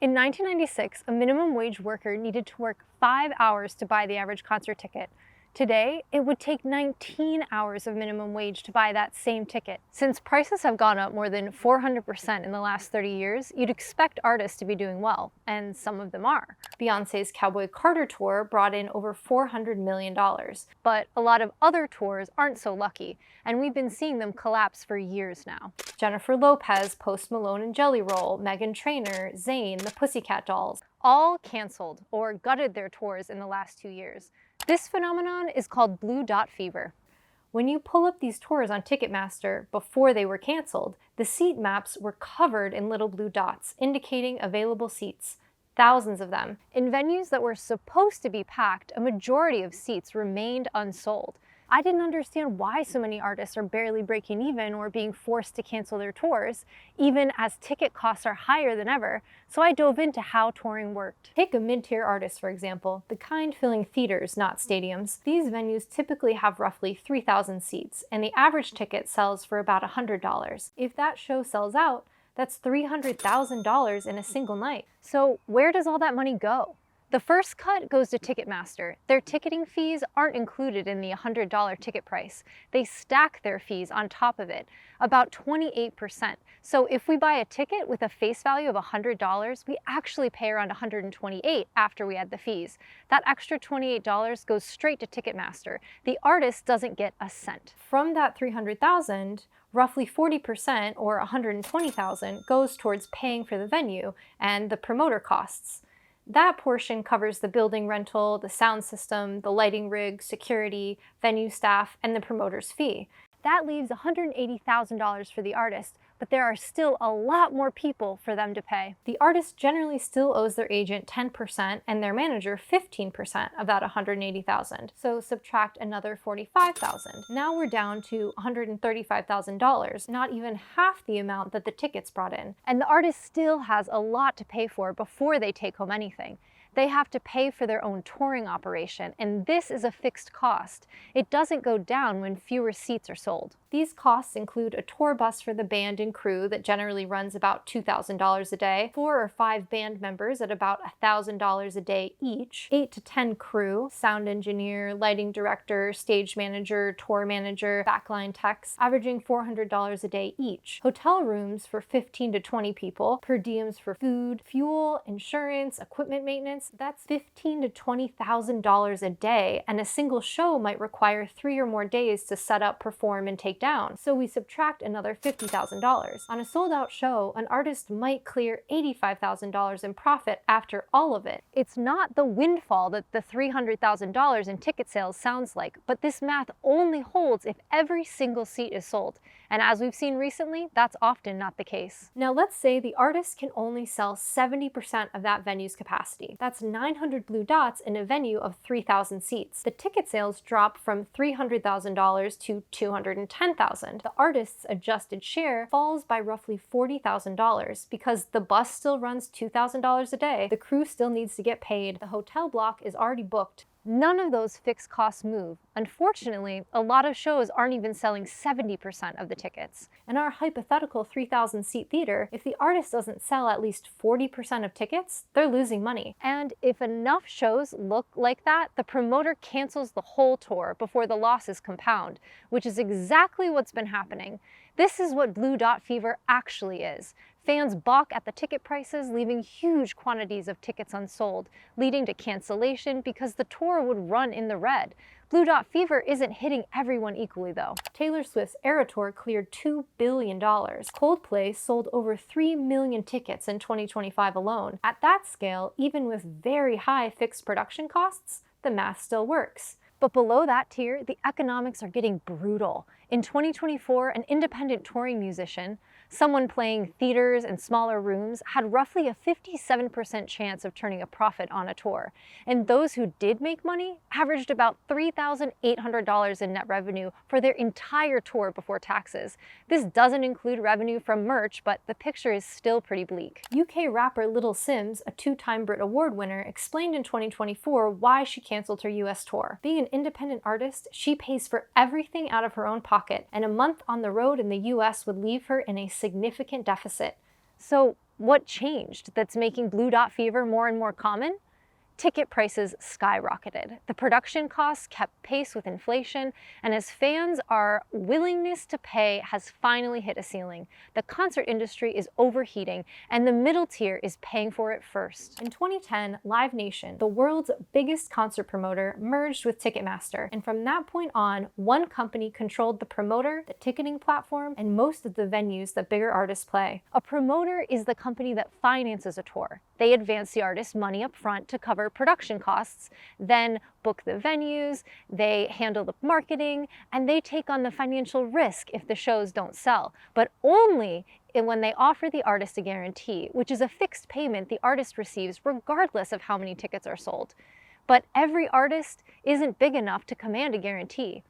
In 1996, a minimum wage worker needed to work 5 hours to buy the average concert ticket. Today, it would take 19 hours of minimum wage to buy that same ticket. Since prices have gone up more than 400% in the last 30 years, you'd expect artists to be doing well, and some of them are. Beyoncé's Cowboy Carter tour brought in over $400 million, but a lot of other tours aren't so lucky, and we've been seeing them collapse for years now. Jennifer Lopez, Post Malone and Jelly Roll, Meghan Trainor, Zayn, the Pussycat Dolls, all canceled or gutted their tours in the last 2 years. This phenomenon is called blue dot fever. When you pull up these tours on Ticketmaster before they were canceled, the seat maps were covered in little blue dots, indicating available seats. Thousands of them. In venues that were supposed to be packed, a majority of seats remained unsold. I didn't understand why so many artists are barely breaking even or being forced to cancel their tours, even as ticket costs are higher than ever, so I dove into how touring worked. Take a mid-tier artist, for example, the kind filling theaters, not stadiums. These venues typically have roughly 3,000 seats, and the average ticket sells for about $100. If that show sells out, that's $300,000 in a single night. So where does all that money go? The first cut goes to Ticketmaster. Their ticketing fees aren't included in the $100 ticket price. They stack their fees on top of it, about 28%. So if we buy a ticket with a face value of $100, we actually pay around $128 after we add the fees. That extra $28 goes straight to Ticketmaster. The artist doesn't get a cent. From that $300,000, roughly 40%, or $120,000, goes towards paying for the venue and the promoter costs. That portion covers the building rental, the sound system, the lighting rig, security, venue staff, and the promoter's fee. That leaves $180,000 for the artist, but there are still a lot more people for them to pay. The artist generally still owes their agent 10% and their manager 15% of that $180,000. So subtract another $45,000. Now we're down to $135,000, not even half the amount that the tickets brought in. And the artist still has a lot to pay for before they take home anything. They have to pay for their own touring operation, and this is a fixed cost. It doesn't go down when fewer seats are sold. These costs include a tour bus for the band and crew that generally runs about $2,000 a day, 4 or 5 band members at about $1,000 a day each, 8 to 10 crew, sound engineer, lighting director, stage manager, tour manager, backline techs, averaging $400 a day each, hotel rooms for 15 to 20 people, per diems for food, fuel, insurance, equipment maintenance. That's $15,000 to $20,000 a day, and a single show might require 3 or more days to set up, perform, and take down. So we subtract another $50,000. On a sold-out show, an artist might clear $85,000 in profit after all of it. It's not the windfall that the $300,000 in ticket sales sounds like, but this math only holds if every single seat is sold. And as we've seen recently, that's often not the case. Now let's say the artist can only sell 70% of that venue's capacity. That's 900 blue dots in a venue of 3,000 seats. The ticket sales drop from $300,000 to $210,000. The artist's adjusted share falls by roughly $40,000 because the bus still runs $2,000 a day, the crew still needs to get paid, the hotel block is already booked. None of those fixed costs move. Unfortunately, a lot of shows aren't even selling 70% of the tickets. In our hypothetical 3,000 seat theater, if the artist doesn't sell at least 40% of tickets, they're losing money. And if enough shows look like that, the promoter cancels the whole tour before the losses compound, which is exactly what's been happening. This is what blue dot fever actually is. Fans balk at the ticket prices, leaving huge quantities of tickets unsold, leading to cancellation because the tour would run in the red. Blue dot fever isn't hitting everyone equally though. Taylor Swift's Eras Tour cleared $2 billion. Coldplay sold over 3 million tickets in 2025 alone. At that scale, even with very high fixed production costs, the math still works. But below that tier, the economics are getting brutal. In 2024, an independent touring musician, someone playing theaters and smaller rooms, had roughly a 57% chance of turning a profit on a tour. And those who did make money averaged about $3,800 in net revenue for their entire tour before taxes. This doesn't include revenue from merch, but the picture is still pretty bleak. UK rapper Little Simz, a 2-time Brit Award winner, explained in 2024 why she canceled her US tour. Being an independent artist, she pays for everything out of her own pocket, and a month on the road in the US would leave her in a significant deficit. So what changed that's making blue dot fever more and more common? Ticket prices skyrocketed. The production costs kept pace with inflation, and as fans, our willingness to pay has finally hit a ceiling. The concert industry is overheating, and the middle tier is paying for it first. In 2010, Live Nation, the world's biggest concert promoter, merged with Ticketmaster, and from that point on, one company controlled the promoter, the ticketing platform, and most of the venues that bigger artists play. A promoter is the company that finances a tour. They advance the artist money up front to cover production costs, then book the venues, they handle the marketing, and they take on the financial risk if the shows don't sell, but only when they offer the artist a guarantee, which is a fixed payment the artist receives regardless of how many tickets are sold. But every artist isn't big enough to command a guarantee.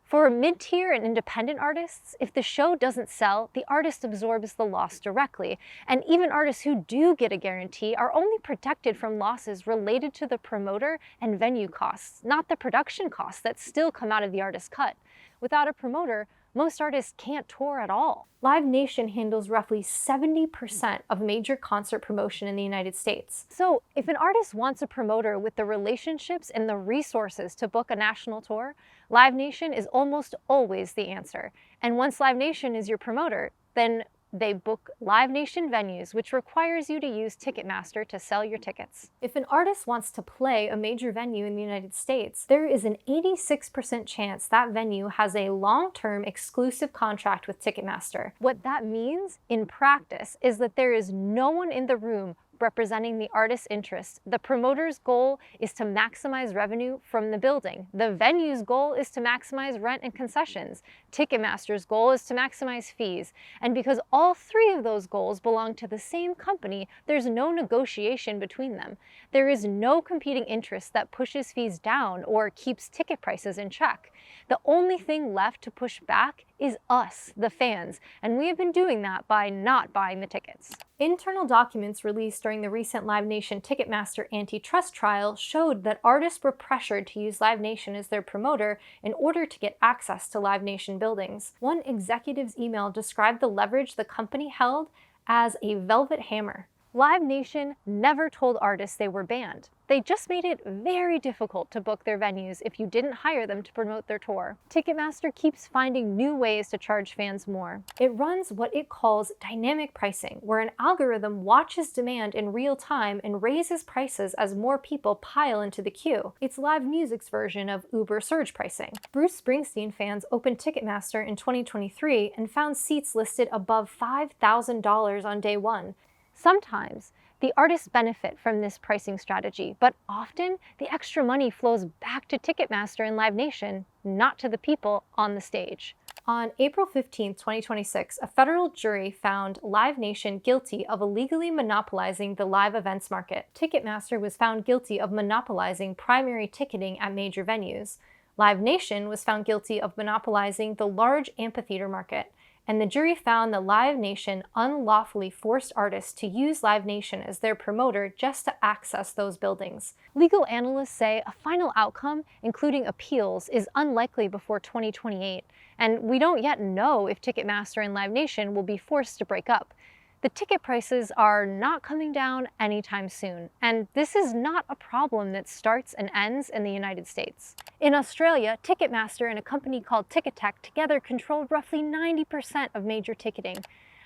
For mid-tier and independent artists, if the show doesn't sell, the artist absorbs the loss directly, and even artists who do get a guarantee are only protected from losses related to the promoter and venue costs, not the production costs that still come out of the artist's cut. Without a promoter, most artists can't tour at all. Live Nation handles roughly 70% of major concert promotion in the United States. So if an artist wants a promoter with the relationships and the resources to book a national tour, Live Nation is almost always the answer. And once Live Nation is your promoter, then they book Live Nation venues, which requires you to use Ticketmaster to sell your tickets. If an artist wants to play a major venue in the United States, there is an 86% chance that venue has a long-term exclusive contract with Ticketmaster. What that means in practice is that there is no one in the room representing the artist's interests. The promoter's goal is to maximize revenue from the building. The venue's goal is to maximize rent and concessions. Ticketmaster's goal is to maximize fees. And because all three of those goals belong to the same company, there's no negotiation between them. There is no competing interest that pushes fees down or keeps ticket prices in check. The only thing left to push back is us, the fans, and we have been doing that by not buying the tickets. Internal documents released during the recent Live Nation Ticketmaster antitrust trial showed that artists were pressured to use Live Nation as their promoter in order to get access to Live Nation buildings. One executive's email described the leverage the company held as a velvet hammer. Live Nation never told artists they were banned. They just made it very difficult to book their venues if you didn't hire them to promote their tour. Ticketmaster keeps finding new ways to charge fans more. It runs what it calls dynamic pricing, where an algorithm watches demand in real time and raises prices as more people pile into the queue. It's live music's version of Uber surge pricing. Bruce Springsteen fans opened Ticketmaster in 2023 and found seats listed above $5,000 on day one. Sometimes the artists benefit from this pricing strategy, but often the extra money flows back to Ticketmaster and Live Nation, not to the people on the stage. On April 15, 2026, a federal jury found Live Nation guilty of illegally monopolizing the live events market. Ticketmaster was found guilty of monopolizing primary ticketing at major venues. Live Nation was found guilty of monopolizing the large amphitheater market. And the jury found that Live Nation unlawfully forced artists to use Live Nation as their promoter just to access those buildings. Legal analysts say a final outcome, including appeals, is unlikely before 2028, and we don't yet know if Ticketmaster and Live Nation will be forced to break up. The ticket prices are not coming down anytime soon, and this is not a problem that starts and ends in the United States. In Australia, Ticketmaster and a company called Ticketek together controlled roughly 90% of major ticketing.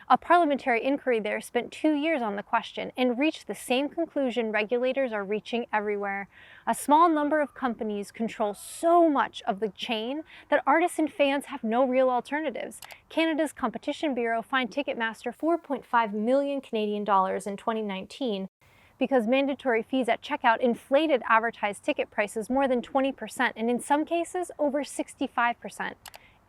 A parliamentary inquiry there spent 2 years on the question and reached the same conclusion regulators are reaching everywhere. A small number of companies control so much of the chain that artists and fans have no real alternatives. Canada's Competition Bureau fined Ticketmaster 4.5 million Canadian dollars in 2019 because mandatory fees at checkout inflated advertised ticket prices more than 20% and in some cases over 65%.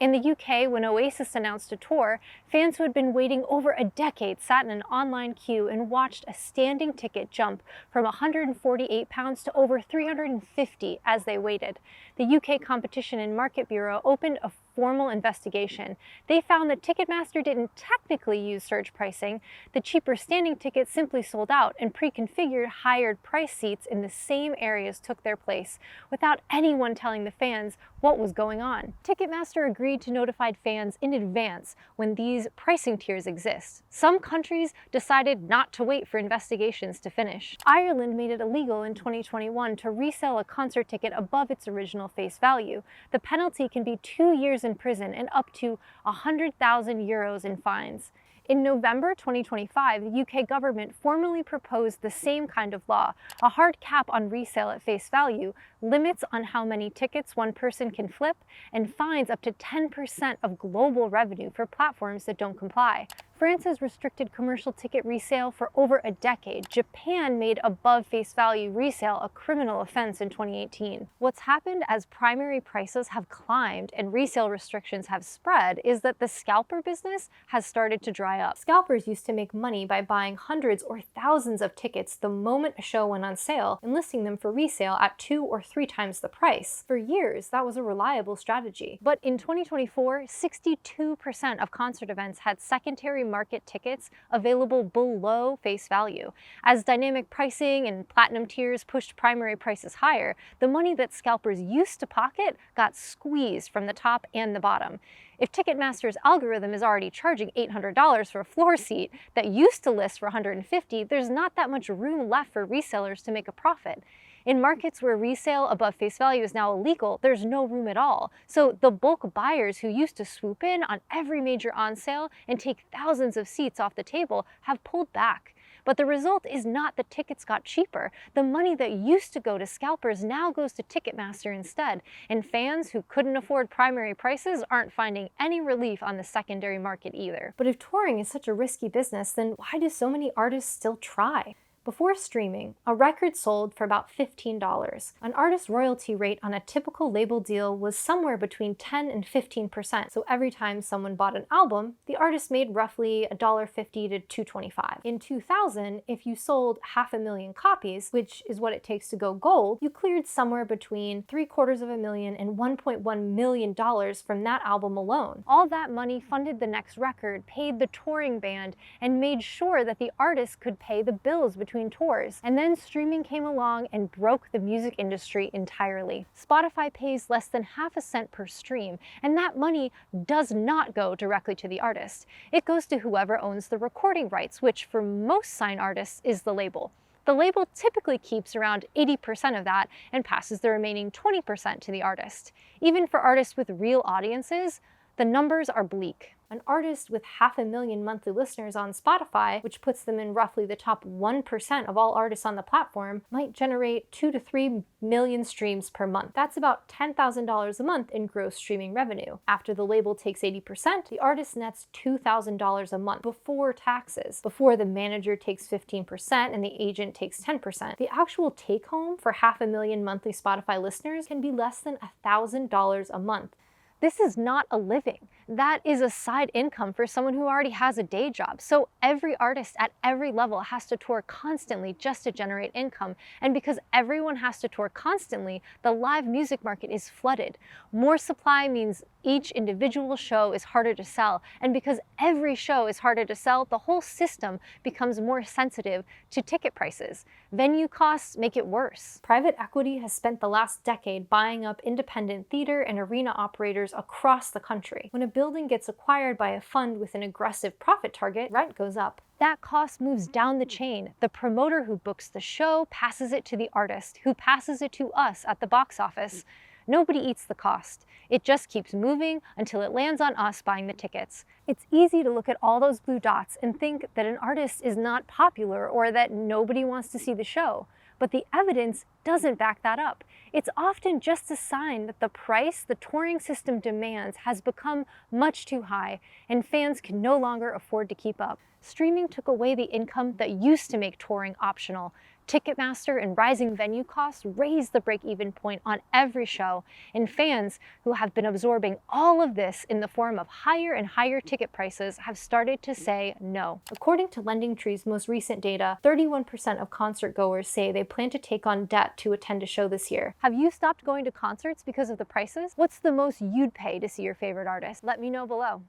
In the UK, when Oasis announced a tour, fans who had been waiting over a decade sat in an online queue and watched a standing ticket jump from £148 to over £350 as they waited. The UK Competition and Market Bureau opened a formal investigation. They found that Ticketmaster didn't technically use surge pricing. The cheaper standing tickets simply sold out, and pre-configured higher price seats in the same areas took their place, without anyone telling the fans what was going on. Ticketmaster agreed to notify fans in advance when these pricing tiers exist. Some countries decided not to wait for investigations to finish. Ireland made it illegal in 2021 to resell a concert ticket above its original face value. The penalty can be 2 years in prison and up to €100,000 in fines. In November 2025, the UK government formally proposed the same kind of law, a hard cap on resale at face value, limits on how many tickets one person can flip, and fines up to 10% of global revenue for platforms that don't comply. France has restricted commercial ticket resale for over a decade. Japan made above face value resale a criminal offense in 2018. What's happened as primary prices have climbed and resale restrictions have spread is that the scalper business has started to dry up. Scalpers used to make money by buying hundreds or thousands of tickets the moment a show went on sale and listing them for resale at 2 or 3 times the price. For years, that was a reliable strategy. But in 2024, 62% of concert events had secondary market tickets available below face value. As dynamic pricing and platinum tiers pushed primary prices higher, the money that scalpers used to pocket got squeezed from the top and the bottom. If Ticketmaster's algorithm is already charging $800 for a floor seat that used to list for $150, there's not that much room left for resellers to make a profit. In markets where resale above face value is now illegal, there's no room at all. So the bulk buyers who used to swoop in on every major on sale and take thousands of seats off the table have pulled back. But the result is not that tickets got cheaper. The money that used to go to scalpers now goes to Ticketmaster instead, and fans who couldn't afford primary prices aren't finding any relief on the secondary market either. But if touring is such a risky business, then why do so many artists still try? Before streaming, a record sold for about $15. An artist's royalty rate on a typical label deal was somewhere between 10 and 15%, so every time someone bought an album, the artist made roughly $1.50 to $2.25. In 2000, if you sold 500,000 copies, which is what it takes to go gold, you cleared somewhere between $750,000 and $1.1 million from that album alone. All that money funded the next record, paid the touring band, and made sure that the artist could pay the bills between tours. And then streaming came along and broke the music industry entirely. Spotify pays less than half a cent per stream, and that money does not go directly to the artist. It goes to whoever owns the recording rights, which for most signed artists is the label. The label typically keeps around 80% of that and passes the remaining 20% to the artist. Even for artists with real audiences, the numbers are bleak. An artist with 500,000 monthly listeners on Spotify, which puts them in roughly the top 1% of all artists on the platform, might generate 2 to 3 million streams per month. That's about $10,000 a month in gross streaming revenue. After the label takes 80%, the artist nets $2,000 a month before taxes, before the manager takes 15% and the agent takes 10%. The actual take home for 500,000 monthly Spotify listeners can be less than $1,000 a month. This is not a living. That is a side income for someone who already has a day job. So every artist at every level has to tour constantly just to generate income. And because everyone has to tour constantly, the live music market is flooded. More supply means each individual show is harder to sell. And because every show is harder to sell, the whole system becomes more sensitive to ticket prices. Venue costs make it worse. Private equity has spent the last decade buying up independent theater and arena operators across the country. When a building gets acquired by a fund with an aggressive profit target, rent goes up. That cost moves down the chain. The promoter who books the show passes it to the artist, who passes it to us at the box office. Nobody eats the cost. It just keeps moving until it lands on us buying the tickets. It's easy to look at all those blue dots and think that an artist is not popular or that nobody wants to see the show. But the evidence doesn't back that up. It's often just a sign that the price the touring system demands has become much too high, and fans can no longer afford to keep up. Streaming took away the income that used to make touring optional. Ticketmaster and rising venue costs raised the break-even point on every show, and fans who have been absorbing all of this in the form of higher and higher ticket prices have started to say no. According to LendingTree's most recent data, 31% of concert goers say they plan to take on debt to attend a show this year. Have you stopped going to concerts because of the prices? What's the most you'd pay to see your favorite artist? Let me know below.